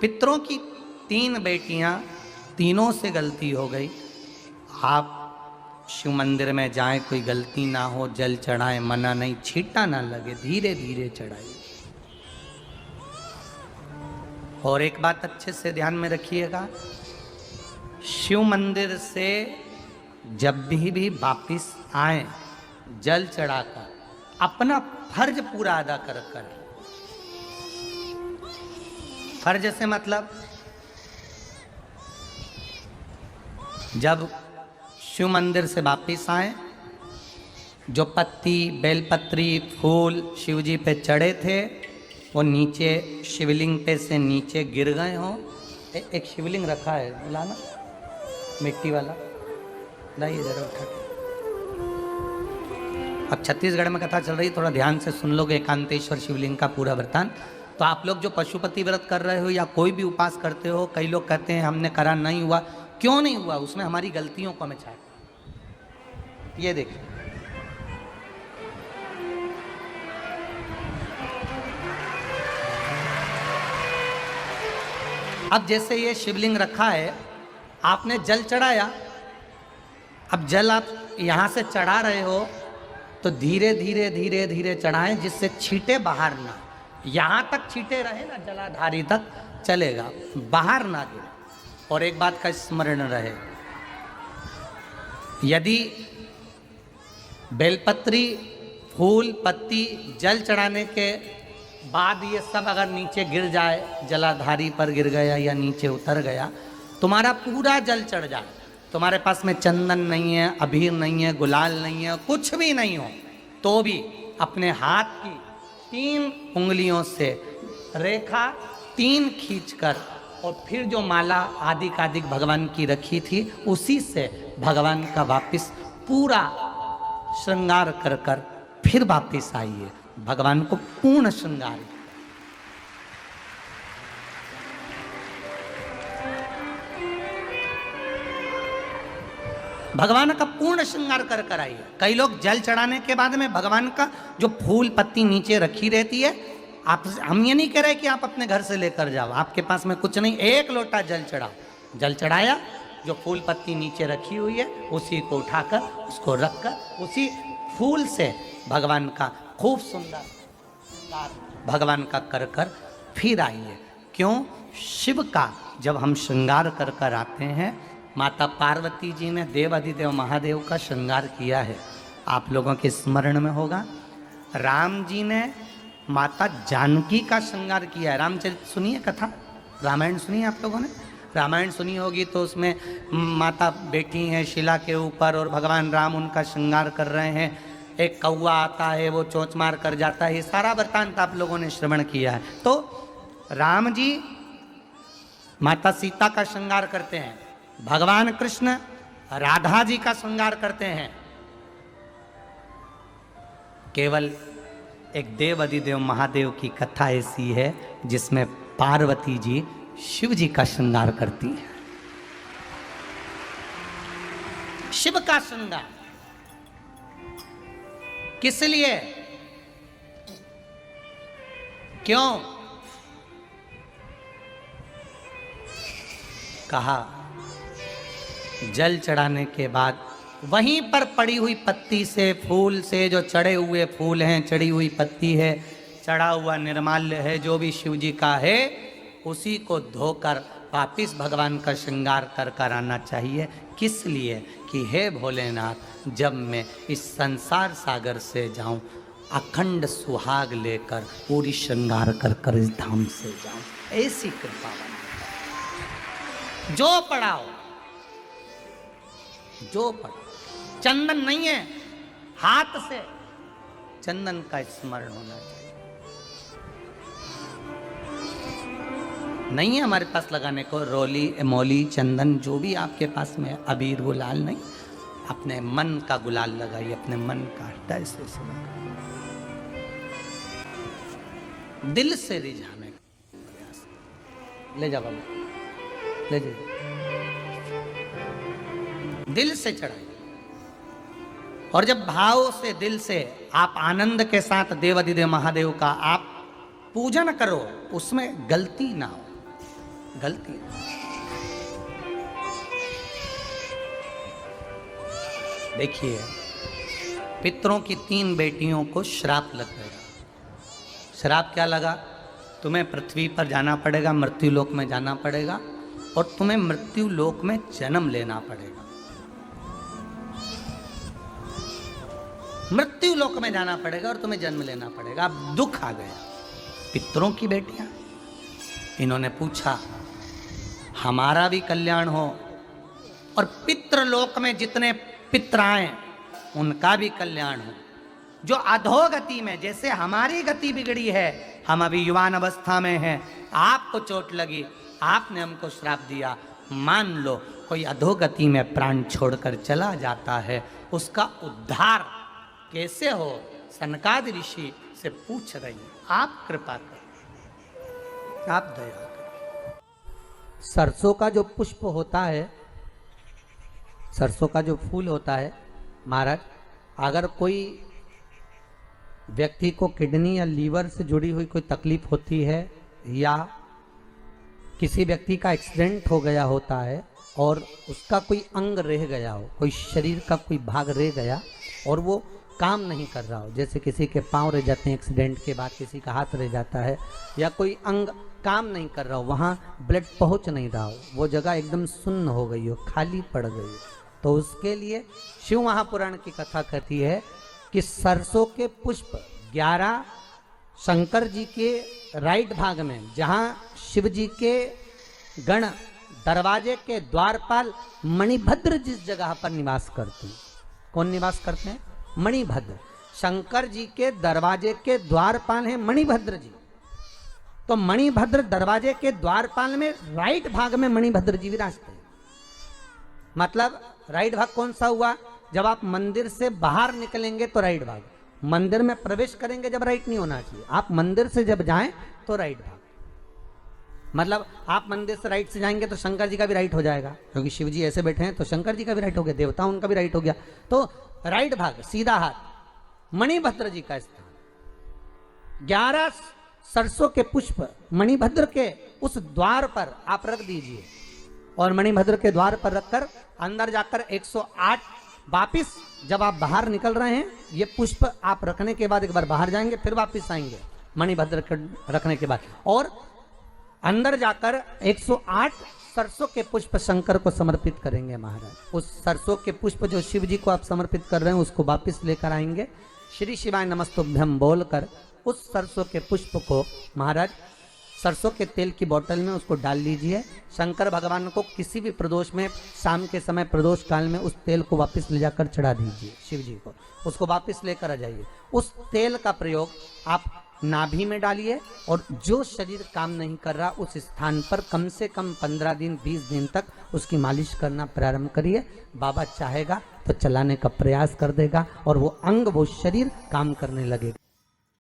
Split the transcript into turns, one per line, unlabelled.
पितरों की 3 बेटियां, तीनों से गलती हो गई। आप शिव मंदिर में जाएं, कोई गलती ना हो, जल चढ़ाएं, मना नहीं, छींटा ना लगे, धीरे धीरे चढ़ाइए। और एक बात अच्छे से ध्यान में रखिएगा, शिव मंदिर से जब भी वापिस आए, जल चढ़ाकर अपना फर्ज पूरा अदा कर। फर्ज से मतलब जब शिव मंदिर से वापिस आए, जो पत्ती, बेलपत्री, फूल शिव जी पे चढ़े थे वो नीचे शिवलिंग पे से नीचे गिर गए हों। एक शिवलिंग रखा है, लाना मिट्टी वाला, लाइए जरा उठा के। अब छत्तीसगढ़ में कथा चल रही, थोड़ा ध्यान से सुन लोगे एकांतेश्वर शिवलिंग का पूरा वृत्तांत। तो आप लोग जो पशुपति व्रत कर रहे हो या कोई भी उपास करते हो, कई लोग कहते हैं हमने करा नहीं हुआ। क्यों नहीं हुआ? उसमें हमारी गलतियों को हमें छाट। ये देखिए, अब जैसे ये शिवलिंग रखा है, आपने जल चढ़ाया, अब जल आप यहां से चढ़ा रहे हो तो धीरे धीरे धीरे धीरे चढ़ाएं, जिससे छींटे बाहर ना, यहां तक छींटे रहे ना, जलाधारी तक चलेगा, बाहर ना गिरे। और एक बात का स्मरण रहे, यदि बेलपत्री, फूल, पत्ती जल चढ़ाने के बाद ये सब अगर नीचे गिर जाए, जलाधारी पर गिर गया या नीचे उतर गया, तुम्हारा पूरा जल चढ़ जाए, तुम्हारे पास में चंदन नहीं है, अबीर नहीं है, गुलाल नहीं है, कुछ भी नहीं हो, तो भी अपने हाथ की 3 उंगलियों से रेखा 3 खींचकर और फिर जो माला आदिकादिक भगवान की रखी थी उसी से भगवान का वापिस पूरा श्रृंगार कर कर फिर वापिस आइए, भगवान को पूर्ण श्रृंगार। भगवान का पूर्ण श्रृंगार कर कर आइए। कई लोग जल चढ़ाने के बाद में भगवान का जो फूल पत्ती नीचे रखी रहती है, आप, हम ये नहीं कह रहे कि आप अपने घर से लेकर जाओ, आपके पास में कुछ नहीं, 1 लोटा जल चढ़ाओ, जल चढ़ाया, जो फूल पत्ती नीचे रखी हुई है उसी को उठाकर उसको रखकर उसी फूल से भगवान का खूब सुंदर भगवान का कर कर फिर आइए। क्यों? शिव का जब हम श्रृंगार कर कर आते हैं, माता पार्वती जी ने देव अधिदेव महादेव का श्रृंगार किया है, आप लोगों के स्मरण में होगा। राम जी ने माता जानकी का श्रृंगार किया है। रामचरित सुनिए कथा, रामायण सुनिए, आप लोगों ने रामायण सुनी होगी, तो उसमें माता बैठी हैं शिला के ऊपर और भगवान राम उनका श्रृंगार कर रहे हैं। एक कौवा आता है, वो चोंच मार कर जाता है, ये सारा वृत्तांत आप लोगों ने श्रवण किया है। तो राम जी माता सीता का श्रृंगार करते हैं, भगवान कृष्ण राधा जी का श्रृंगार करते हैं। केवल एक देव अधिदेव महादेव की कथा ऐसी है जिसमें पार्वती जी शिव जी का श्रृंगार करती है। शिव का श्रृंगार किस लिए? क्यों? कहा जल चढ़ाने के बाद वहीं पर पड़ी हुई पत्ती से, फूल से, जो चढ़े हुए फूल हैं, चढ़ी हुई पत्ती है, चढ़ा हुआ निर्माल्य है, जो भी शिव जी का है, उसी को धोकर वापिस भगवान का श्रृंगार कर कर आना चाहिए। किस लिए? कि हे भोलेनाथ, जब मैं इस संसार सागर से जाऊं, अखंड सुहाग लेकर पूरी श्रृंगार कर कर इस धाम से जाऊं, ऐसी कृपा बना। जो पढ़ाओ, जो पढ़ो, चंदन नहीं है, हाथ से चंदन का स्मरण होना चाहिए। नहीं है हमारे पास लगाने को रोली, मौली, चंदन, जो भी आपके पास में है, अबीर, गुलाल नहीं, अपने मन का गुलाल लगाइए, अपने मन का ऐसे दिल से रिझाने का प्रयास। ले जा बाबू, ले जा, दिल से चढ़ाइए। और जब भाव से, दिल से आप आनंद के साथ देव अधिदेव महादेव का आप पूजन करो, उसमें गलती ना हो। गलती है। देखिए, पितरों की 3 बेटियों को श्राप लग गया। श्राप क्या लगा? तुम्हें पृथ्वी पर जाना पड़ेगा, मृत्यु लोक में जाना पड़ेगा, और तुम्हें मृत्यु लोक में जन्म लेना पड़ेगा। मृत्यु लोक में जाना पड़ेगा और तुम्हें जन्म लेना पड़ेगा। अब दुख आ गया। पितरों की बेटियां, इन्होंने पूछा हमारा भी कल्याण हो और पितृलोक में जितने पितर आए उनका भी कल्याण हो। जो अधोगति में, जैसे हमारी गति बिगड़ी है, हम अभी युवान अवस्था में हैं, आपको चोट लगी, आपने हमको श्राप दिया, मान लो कोई अधोगति में प्राण छोड़कर चला जाता है, उसका उद्धार कैसे हो? सनकादि ऋषि से पूछ रही, आप कृपा करो, आप दया करो। सरसों का जो पुष्प होता है, सरसों का जो फूल होता है महाराज, अगर कोई व्यक्ति को किडनी या लीवर से जुड़ी हुई कोई तकलीफ होती है, या किसी व्यक्ति का एक्सीडेंट हो गया होता है और उसका कोई अंग रह गया हो, कोई शरीर का कोई भाग रह गया और वो काम नहीं कर रहा हो, जैसे किसी के पांव रह जाते हैं एक्सीडेंट के बाद, किसी का हाथ रह जाता है, या कोई अंग काम नहीं कर रहा हो, वहाँ ब्लड पहुँच नहीं रहा हो, वो जगह एकदम सुन्न हो गई हो, खाली पड़ गई हो, तो उसके लिए शिव महापुराण की कथा कहती है कि सरसों के पुष्प 11 शंकर जी के राइट भाग में, जहाँ शिव जी के गण दरवाजे के द्वारपाल मणिभद्र जिस जगह पर निवास करते हैं, कौन निवास करते हैं? मणिभद्र। शंकर जी के दरवाजे के द्वारपाल हैं मणिभद्र जी। तो मणिभद्र दरवाजे के द्वारपाल में राइट भाग में मणिभद्र जी विराजते हैं। मतलब राइट भाग कौन सा हुआ? जब आप मंदिर से बाहर निकलेंगे तो राइट भाग, मंदिर में प्रवेश करेंगे जब राइट नहीं होना चाहिए, आप मंदिर से जब जाएं तो राइट भाग। मतलब आप मंदिर से राइट से जाएंगे तो शंकर जी का भी राइट हो जाएगा, क्योंकि शिव जी ऐसे बैठे हैं तो शंकर जी का भी राइट हो गया, देवता उनका भी राइट हो गया, तो राइट भाग सीधा हाथ मणिभद्र जी का स्थान। 11 सरसों के पुष्प मणिभद्र के उस द्वार पर आप रख दीजिए, और मणिभद्र के द्वार पर रखकर अंदर जाकर 108 वापिस जब आप बाहर निकल रहे हैं, ये पुष्प आप रखने के बाद एक बार बाहर जाएंगे, फिर वापिस आएंगे मणिभद्र के रखने के बाद, और अंदर जाकर 108 सरसों के पुष्प शंकर को समर्पित करेंगे महाराज। उस सरसों के पुष्प जो शिव जी को आप समर्पित कर रहे हैं उसको वापिस लेकर आएंगे, श्री शिवाय नमस्तुभ्यम बोलकर उस सरसों के पुष्प को महाराज सरसों के तेल की बोतल में उसको डाल लीजिए। शंकर भगवान को किसी भी प्रदोष में, शाम के समय प्रदोष काल में उस तेल को वापस ले जाकर चढ़ा दीजिए शिव जी को, उसको वापस लेकर आ जाइए। उस तेल का प्रयोग आप नाभि में डालिए, और जो शरीर काम नहीं कर रहा उस स्थान पर कम से कम 15 दिन 20 दिन तक उसकी मालिश करना प्रारंभ करिए। बाबा चाहेगा तो चलाने का प्रयास कर देगा और वो अंग, वो शरीर काम करने लगेगा।